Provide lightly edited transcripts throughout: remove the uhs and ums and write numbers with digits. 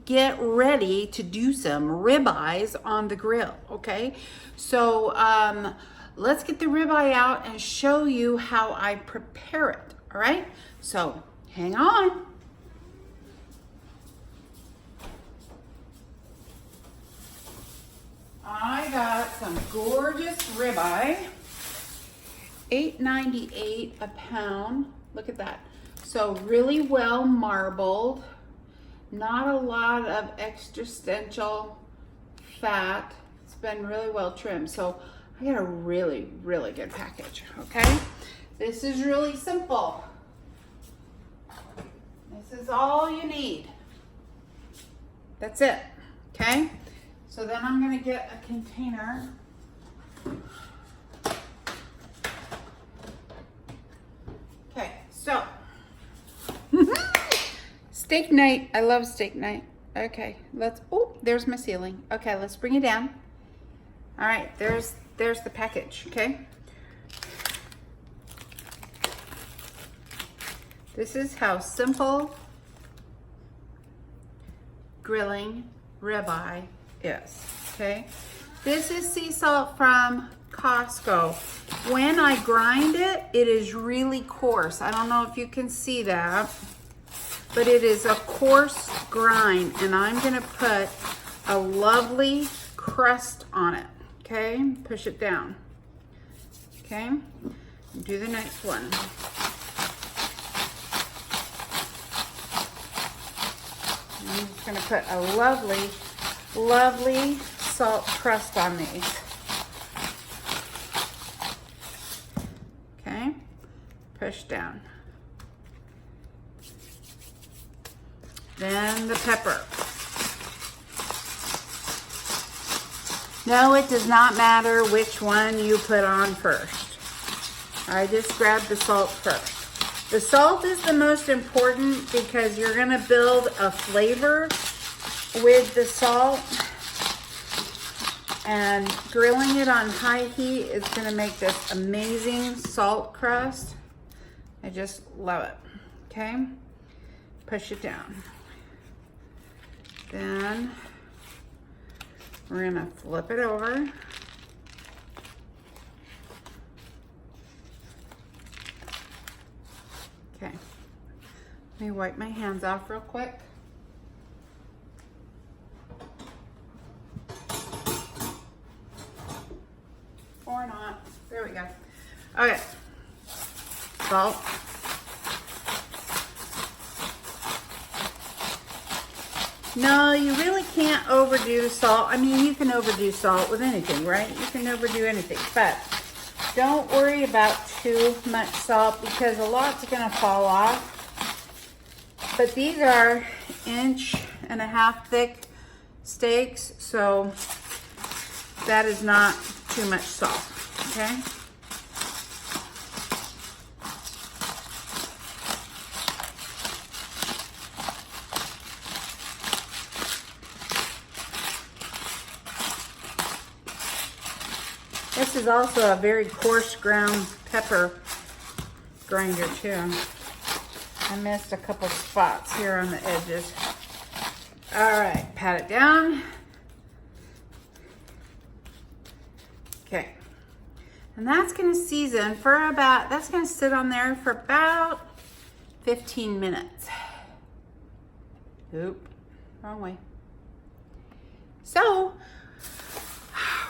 get ready to do some ribeyes on the grill, okay? So let's get the ribeye out and show you how I prepare it, all right? So hang on. I got some gorgeous ribeye, $8.98 a pound. Look at that. So really well marbled, not a lot of existential fat. It's been really well trimmed. So I got a really, really good package, okay? This is really simple. This is all you need. That's it, okay? So then I'm gonna get a container. Okay, so. Steak night, I love steak night. Okay, oh, there's my ceiling. Okay, let's bring it down. All right, there's the package, okay? This is how simple grilling ribeye is, okay? This is sea salt from Costco. When I grind it, it is really coarse. I don't know if you can see that, but it is a coarse grind, and I'm gonna put a lovely crust on it, okay? Push it down, okay? Do the next one. I'm just gonna put a lovely, lovely salt crust on these. Okay, push down. Then the pepper. No, it does not matter which one you put on first. I just grabbed the salt first. The salt is the most important because you're gonna build a flavor with the salt, and grilling it on high heat is gonna make this amazing salt crust. I just love it, okay? Push it down. Then we're gonna flip it over. Okay, let me wipe my hands off real quick. Or not, there we go. Okay, salt. No, you really can't overdo salt. I mean, you can overdo salt with anything, right? You can overdo anything, but don't worry about too much salt because a lot's gonna fall off. But these are 1.5 inch thick steaks, so that is not too much salt, okay? This is also a very coarse ground pepper grinder too. I missed a couple spots here on the edges. All right, pat it down. Okay, and that's gonna season for about, that's gonna sit on there for about 15 minutes. Oop, wrong way. So,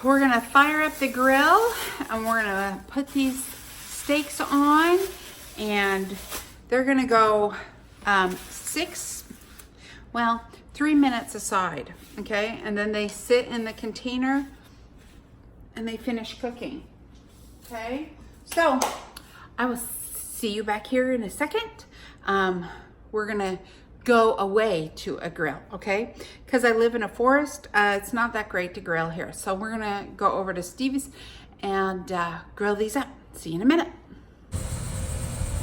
we're gonna fire up the grill and we're gonna put these steaks on, and they're gonna go 3 minutes aside, okay? And then they sit in the container and they finish cooking, okay? So I will see you back here in a second. We're gonna go away to a grill, okay? Because I live in a forest, it's not that great to grill here. So we're gonna go over to Stevie's and grill these up. See you in a minute.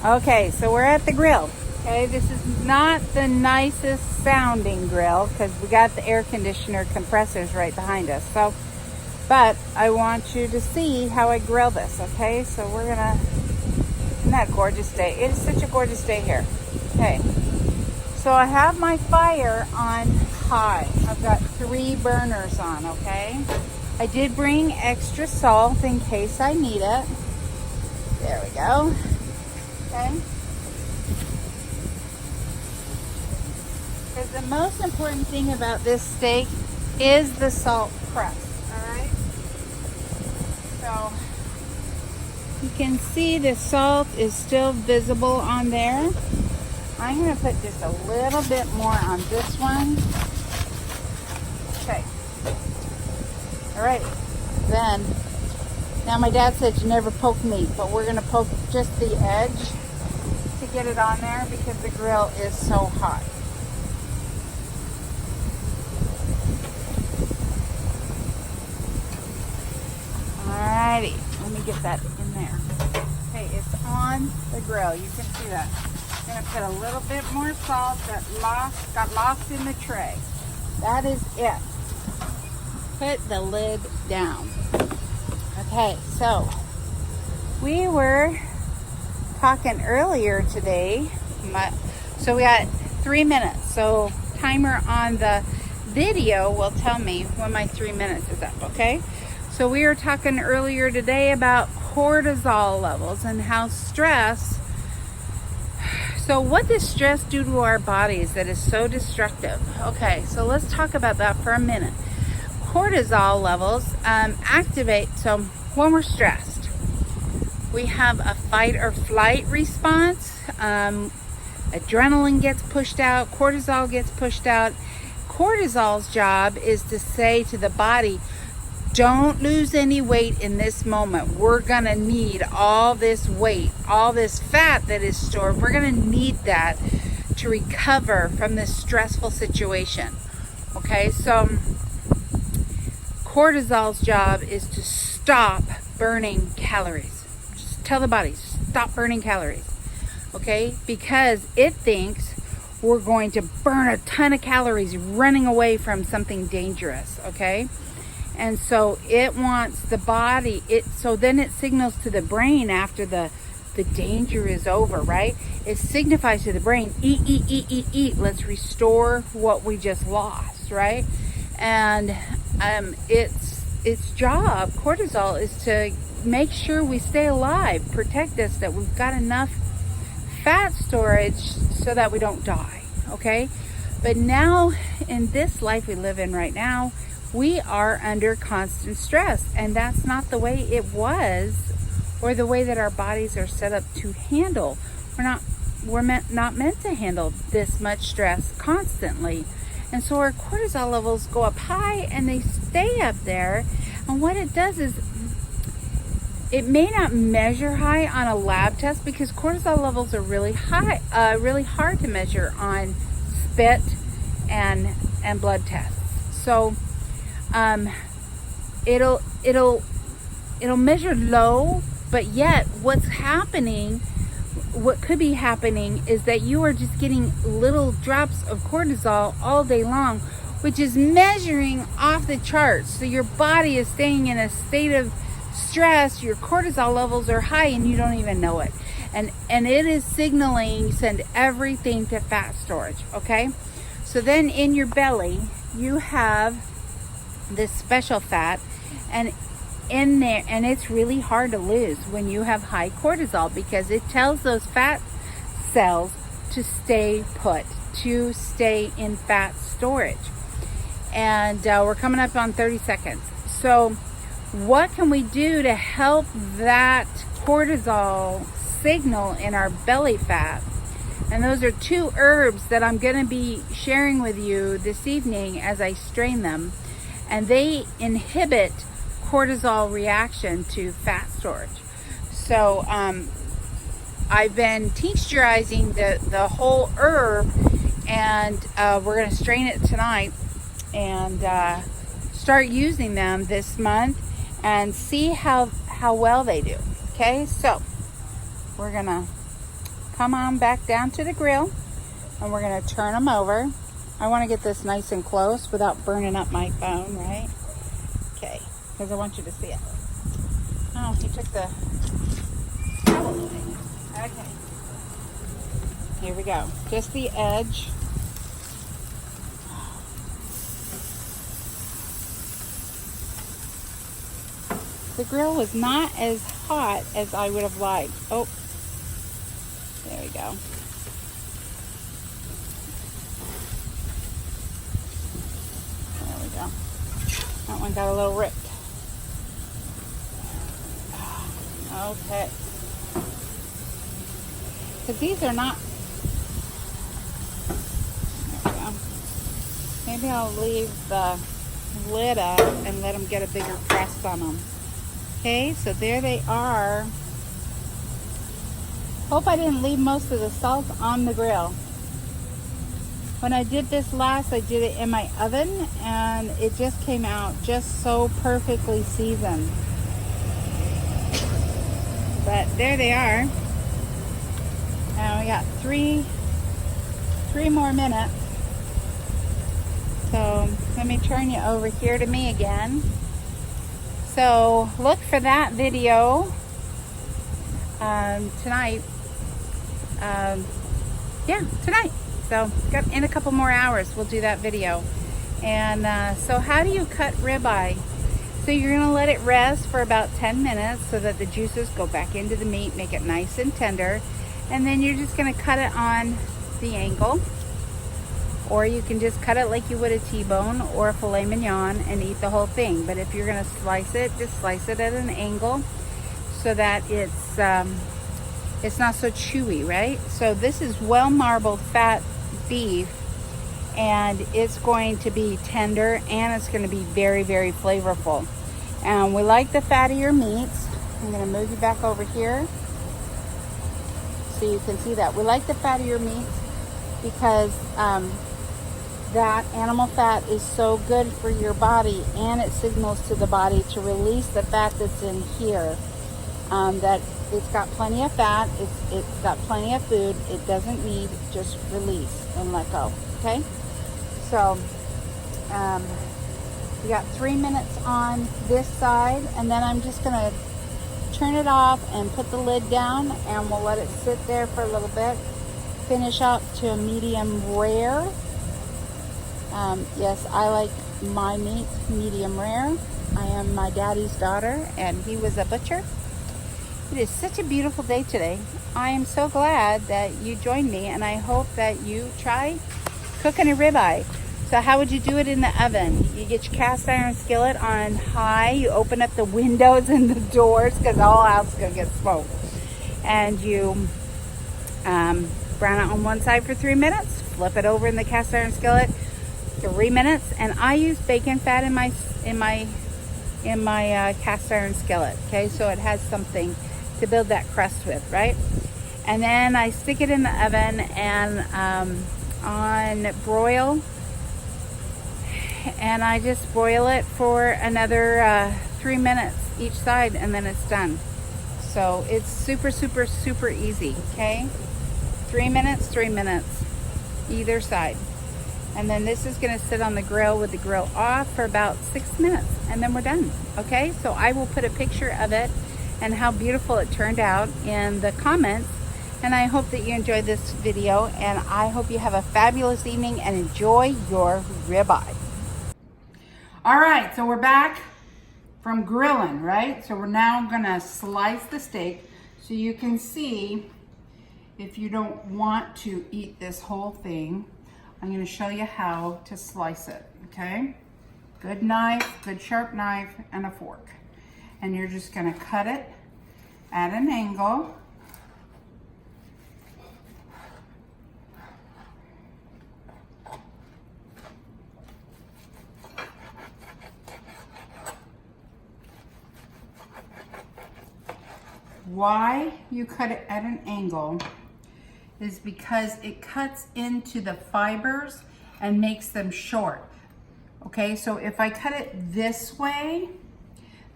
Okay, so we're at the grill. Okay, this is not the nicest sounding grill because we got the air conditioner compressors right behind us. So, but I want you to see how I grill this, okay? So we're gonna, isn't that a gorgeous day? It is such a gorgeous day here. Okay. So I have my fire on high. I've got 3 burners on, okay? I did bring extra salt in case I need it. There we go. Okay. Because the most important thing about this steak is the salt crust, all right? So you can see the salt is still visible on there. I'm going to put just a little bit more on this one. Okay. All right. Then, now my dad said you never poke meat, but we're going to poke just the edge to get it on there because the grill is so hot. Alrighty, let me get that in there. Okay, it's on the grill. You can see that. I'm going to put a little bit more salt that got lost in the tray. That is it. Put the lid down. Okay, so we were talking earlier today. So we got 3 minutes. So timer on the video will tell me when my 3 minutes is up, okay? So we were talking earlier today about cortisol levels and how stress, so what does stress do to our bodies that is so destructive? Okay, so let's talk about that for a minute. Cortisol levels activate, so when we're stressed, we have a fight or flight response. Adrenaline gets pushed out, cortisol gets pushed out. Cortisol's job is to say to the body, don't lose any weight in this moment. We're going to need all this weight, all this fat that is stored. We're going to need that to recover from this stressful situation. Okay, so cortisol's job is to stop burning calories. Just tell the body, stop burning calories. Okay, because it thinks we're going to burn a ton of calories running away from something dangerous. Okay. And so it wants the body, so then it signals to the brain after the danger is over, right? It signifies to the brain, eat, eat, eat, eat, eat. Let's restore what we just lost, right? And its job, cortisol, is to make sure we stay alive, protect us, that we've got enough fat storage so that we don't die, okay? But now, in this life we live in right now, we are under constant stress, and that's not the way it was or the way that our bodies are set up to handle. We're not meant to handle this much stress constantly. And so our cortisol levels go up high and they stay up there. And what it does is it may not measure high on a lab test because cortisol levels are really high, really hard to measure on spit and blood tests. So it'll measure low, but yet what could be happening is that you are just getting little drops of cortisol all day long, which is measuring off the charts. So your body is staying in a state of stress, your cortisol levels are high and you don't even know it. And it is signaling, send everything to fat storage, okay? So then in your belly, you have this special fat, and in there, and it's really hard to lose when you have high cortisol because it tells those fat cells to stay put, to stay in fat storage. And we're coming up on 30 seconds. So what can we do to help that cortisol signal in our belly fat? And those are 2 herbs that I'm going to be sharing with you this evening as I strain them. And they inhibit cortisol reaction to fat storage. So I've been tincturizing the whole herb, and we're going to strain it tonight and start using them this month and see how well they do. Okay, so we're going to come on back down to the grill and we're going to turn them over. I want to get this nice and close without burning up my phone, right? Okay, because I want you to see it. Oh, he took the... Okay. Here we go. Just the edge. the grill was not as hot as I would have liked. Oh, there we go. There we go. That one got a little ripped. Okay. Because these are not... There we go. Maybe I'll leave the lid up and let them get a bigger crust on them. Okay, so there they are. Hope I didn't leave most of the salt on the grill. When I did this last, I did it in my oven and it just came out just so perfectly seasoned. But there they are. Now we got three more minutes. So let me turn you over here to me again. So look for that video tonight. Yeah, tonight. So in a couple more hours, we'll do that video. And so how do you cut ribeye? So you're gonna let it rest for about 10 minutes so that the juices go back into the meat, make it nice and tender. And then you're just gonna cut it on the angle. Or you can just cut it like you would a T-bone or a filet mignon and eat the whole thing. But if you're gonna slice it, just slice it at an angle so that it's not so chewy, right? So this is well marbled fat beef, and it's going to be tender and it's going to be very, very flavorful. And we like the fattier meats. I'm going to move you back over here so you can see that. We like the fattier meats because that animal fat is so good for your body, and it signals to the body to release the fat that's in here. That it's got plenty of fat, it's got plenty of food, it doesn't need, just release and let go, okay? So, we got 3 minutes on this side, and then I'm just gonna turn it off and put the lid down, and we'll let it sit there for a little bit. Finish up to a medium rare. Yes, I like my meat medium rare. I am my daddy's daughter, and he was a butcher. It is such a beautiful day today. I am so glad that you joined me, and I hope that you try cooking a ribeye. So how would you do it in the oven? You get your cast iron skillet on high, you open up the windows and the doors because all else is going to get smoked. And you brown it on one side for 3 minutes, flip it over in the cast iron skillet, 3 minutes, and I use bacon fat in my cast iron skillet, okay? So it has something to build that crust with, right? And then I stick it in the oven and on broil, and I just broil it for another 3 minutes each side, and then it's done. So it's super, super, super easy, okay? 3 minutes, either side. And then this is gonna sit on the grill with the grill off for about 6 minutes, and then we're done, okay? So I will put a picture of it and how beautiful it turned out in the comments. And I hope that you enjoyed this video, and I hope you have a fabulous evening and enjoy your ribeye. All right, so we're back from grilling, right? So we're now gonna slice the steak so you can see if you don't want to eat this whole thing. I'm gonna show you how to slice it, okay? Good knife, good sharp knife, and a fork. And you're just gonna cut it at an angle. Why you cut it at an angle is because it cuts into the fibers and makes them short. Okay, so if I cut it this way,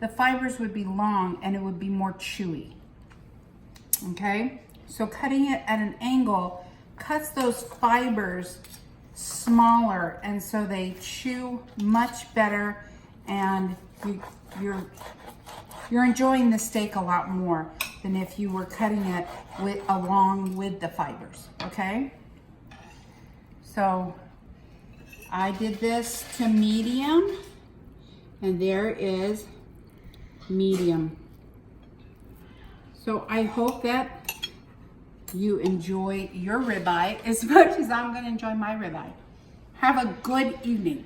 the fibers would be long and it would be more chewy. Okay, so cutting it at an angle cuts those fibers smaller, and so they chew much better, and you're enjoying the steak a lot more than if you were cutting it along with the fibers, okay? So I did this to medium, and there is medium. So I hope that you enjoy your ribeye as much as I'm going to enjoy my ribeye. Have a good evening.